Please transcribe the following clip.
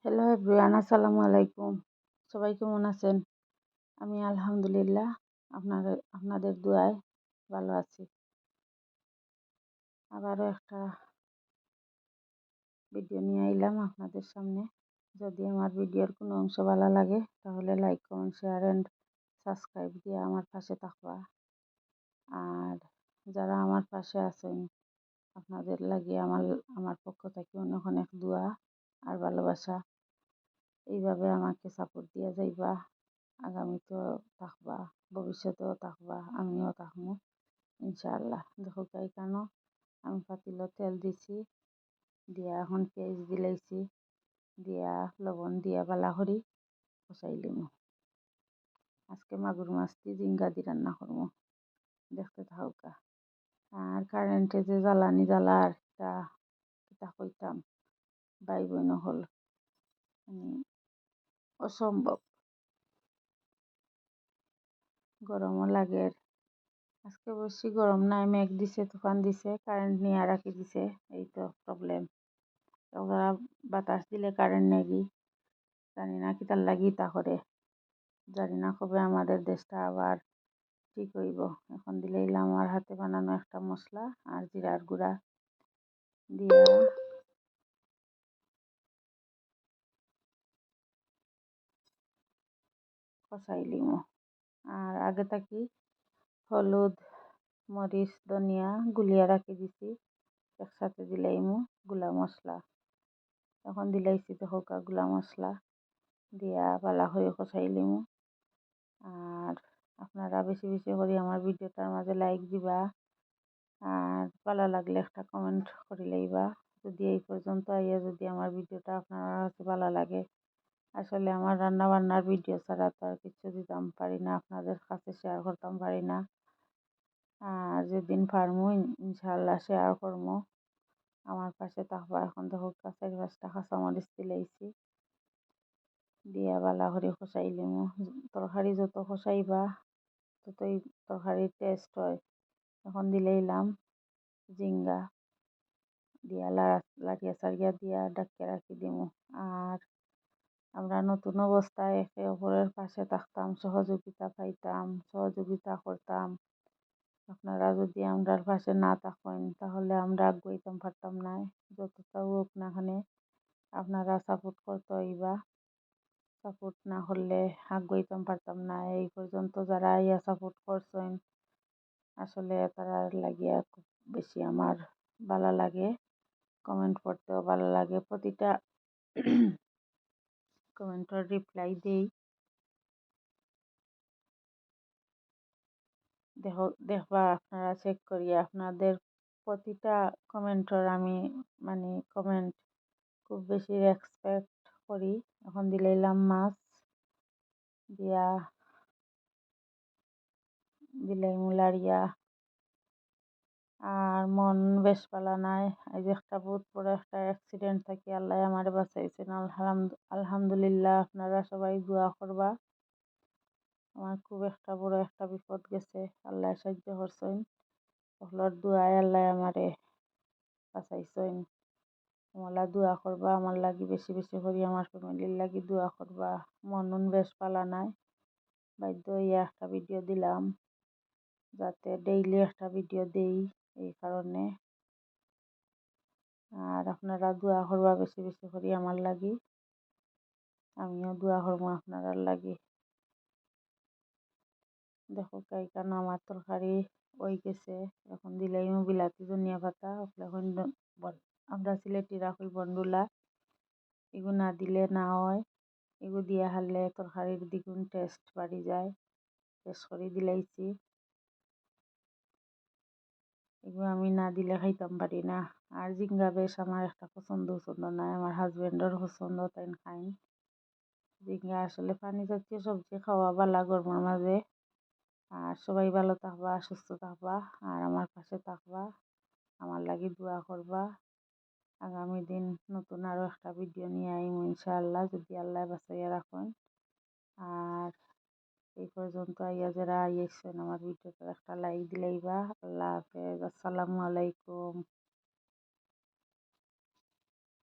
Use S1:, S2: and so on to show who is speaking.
S1: Hello everyone, আসসালামু আলাইকুম। সবাই কেমন আছেন? আমি আলহামদুলিল্লাহ আপনাদের দোয়ায় ভালো আছি। আবারও একটা ভিডিও নিয়ে আইলাম আপনাদের সামনে। যদি আমার ভিডিওর কোনো অংশ ভালো লাগে তাহলে like, comment, share and subscribe দিয়ে আমার পাশে থাকবা। আর যারা আমার পাশে আছেন আপনাদের লাগে আমার পক্ষ থেকে অনেক অনেক দোয়া আর ভালোবাসা। এইভাবে আমাকে সাপোর্ট দিয়ে যাইবা। আগামীতেও থাকবা, ভবিষ্যতেও থাকবা, আমিও থাকবো ইনশাআল্লাহ। দেখো তাই কেন আমি পাতিলে তেল দিছি, দিয়া এখন পেঁয়াজ দিলাইছি, দিয়া লবণ দিয়া বালা করি কষাই লিমু। আজকে মাগুর মাছ দিয়ে জিঙ্গা দিয়ে রান্না করবো, দেখতে থাকা। আর কারেন্টে যে জ্বালানি জ্বালার তা কইতাম ভাই বোন হল অসম্ভব, গরমও লাগে। আজকে বেশি গরম নাই, মেঘ দিছে, তুফান দিছে, কারেন্ট নিয়ে রাখি দিছে। এই তো প্রবলেম। ওরা বাতাস দিলে কারেন্ট নেই, জানি না কি তার লাগি তা করে, জানি না কবে আমাদের দেশটা আবার ঠিক হইব। এখন দিলাম আমার হাতে বানানো একটা মশলা আর জিরার গুঁড়া দিয়া কষাই লিমু। আর আগে থাকি হলুদ, মরিচ, ধনিয়া গুলিয়া রাখি দিছি, একসাথে দিলাইমু গুলা মশলা। এখন দিলাইছি তো হোকা গুলা মশলা দিয়া বালা হয়ে কষাই লিমু। আর আপনারা বেশি বেশি করে আমার ভিডিওটার মাঝে লাইক দিবা, আর ভালো লাগলে একটা কমেন্ট করে লইবা। যদি এই পর্যন্ত আইয়া যদি আমার ভিডিওটা আপনার কাছে ভালো লাগে, আসলে আমার রান্না বান্নার ভিডিও ছাড়া তো আর কিছু দিতাম পারি না, আপনাদের কাছে শেয়ার করতাম পারি না। আর যেদিন পারমু ইনশাআল্লাহ শেয়ার করবো। আমার পাশে থাকবা। এখন দেখো 4-5টা কাঁচামরিচ দিলাইছি, দিয়া বালা করে কষাই লিমু। তরকারি যত কষাইবা ততই তরকারির টেস্ট হয়। এখন দিলাইলাম জিঙ্গা দিয়া লাড়িয়া সারিয়া দিয়া ডাকিয়ে রাখি দিমু। আর আমরা নতুন অবস্থায় একে অপরের পাশে থাকতাম, সহযোগিতা পাইতাম, সহযোগিতা করতাম। আপনারা যদি আমরার পাশে না থাকেন তাহলে আমরা আগাইতাম পারতাম না। যতটা হোক না খানে আপনারা সাপোর্ট করতে হইবা, সাপোর্ট না করলে আগাইতাম পারতাম না। এই পর্যন্ত যারা ইয়া সাপোর্ট করছেন আসলে তারা লাগিয়া খুব বেশি আমার ভালো লাগে, কমেন্ট করতেও ভালো লাগে। প্রতিটা কমেন্টের রিপ্লাই দেই। দেখবা আপনারা চেক করিয়া, আপনাদের প্রতিটা কমেন্টের আমি কমেন্ট খুব বেশি রেসপেক্ট করি। এখন দিলাইলাম মাছ দিয়া দিলাইমু লাড়িয়া। আর মন বেশ ভালো নাই, এই যে একটা বহুত বড় একটা অ্যাক্সিডেন্ট থেকে আল্লাহ আমার বাঁচাইছেন, আলহামদুলিল্লাহ। আপনারা সবাই দোয়া করবা। আমার খুব একটা বড় একটা বিপদ গেছে, আল্লাহ সাহায্য করছেন। সকলের দোয়ায় আল্লাহ আমারে বাঁচাইছেন। তোমরা দোয়া করবা আমার লাগি, বেশি বেশি করে আমার ফ্যামিলির লাগি দোয়া করবা। মন বেশ ভালো নাই, বাধ্য হইয়া একটা ভিডিও দিলাম, যাতে ডেইলি একটা ভিডিও দেই এই কারণে। আর আপনারা দোয়া করবা বেশি বেশি করে আমার লাগি, আমিও দোয়া করবো আপনার লাগি। দেখো কেন আমার তরকারি হয়ে গেছে। এখন দিলাইমু বিলাতি, ধনিয়া পাতা। এখন আমরা সিলেটিরা কই বন্ডুলা, এগুলো না দিলে না হয়। এগুলো দিয়া হারলে তরকারির দ্বিগুণ টেস্ট বাড়ি যায়। টেস্ট করে দিলাইছি, এগুলো আমি না দিলে খাইতাম পারি না। আর জিঙ্গা বেশ আমার একটা পছন্দ নাই, আমার হাজবেন্ডের পছন্দ, তাই খাই। জিঙ্গা আসলে পানি জাতীয় সবজি খাওয়া ভালো গরমের মাঝে। আর সবাই ভালো থাকবা, সুস্থ থাকবা, আর আমার পাশে থাকবা, আমার লাগি দোয়া করবা। আগামী দিন নতুন আরও একটা ভিডিও নিয়ে আইম ইনশাআল্লাহ, যদি আল্লাহ বাঁচাইয়া রাখেন। আর এই পর্যন্ত আইয়া যারা আইয়েছেন আমার ভিডিওতে একটা লাইক দিলাইবা। আল্লাহ হাফেজ, আসসালামু আলাইকুম।